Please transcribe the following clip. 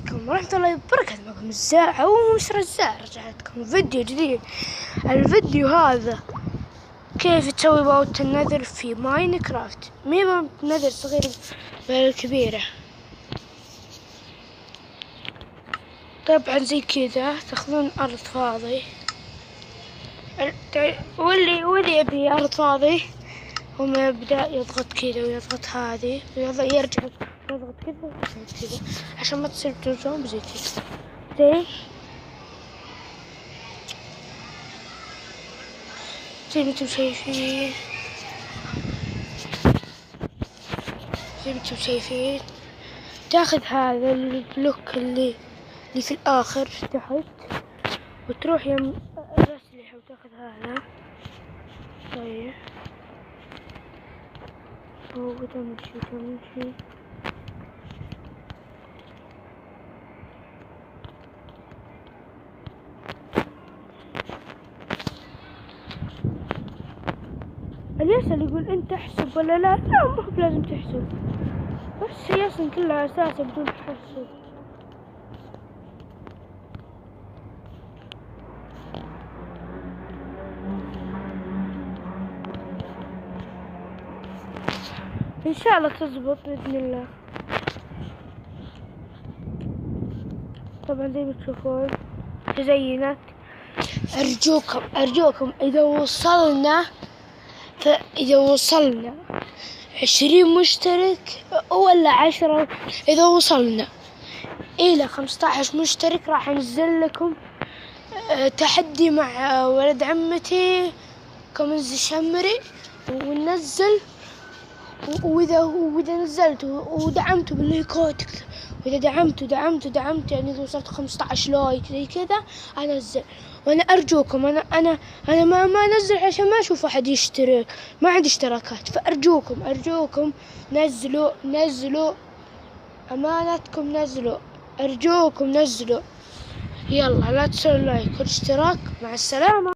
عليكم ورحمة الله وبركاته. معكم الزارع أو مصر الزارع. رجعت لكم فيديو جديد. الفيديو هذا كيف تسوي باوت النذر في ماينكرافت. مي باوت نذر صغيرة بل كبيرة. طبعا زي كذا تاخذون أرض فاضي، واللي يبي أرض فاضي هم يبدأ يضغط كذا ويضغط هذه ويرجع يضغط كذا زي كذا عشان ما تصير تنزون زي كذا. زي ما انتم شايفين تاخذ هذا البلوك اللي في الآخر تحت وتروح يم الأسلحة وتاخذ هذا. طيب وتمشي الياسر يقول انت احسب ولا لا مو بلازم تحسب، بس ياسر كلها اساسا بدون تحسب. ان شاء الله تزبط باذن الله. طبعا زي ما تشوفون تزينت. ارجوكم اذا وصلنا 20 مشترك ولا 10، اذا وصلنا الى 15 مشترك راح انزل لكم تحدي مع ولد عمتي كمنز الشمري وننزل. واذا نزلت ودعمتوا باللايكات، واذا دعمتوا يعني اذا وصلت 15 لايك زي كذا انزل. وانا ارجوكم انا ما انزل عشان ما اشوف احد يشترك، ما عندي اشتراكات. فارجوكم نزلوا امانتكم، ارجوكم نزلوا. يلا لا تنسوا اللايك والاشتراك. مع السلامة.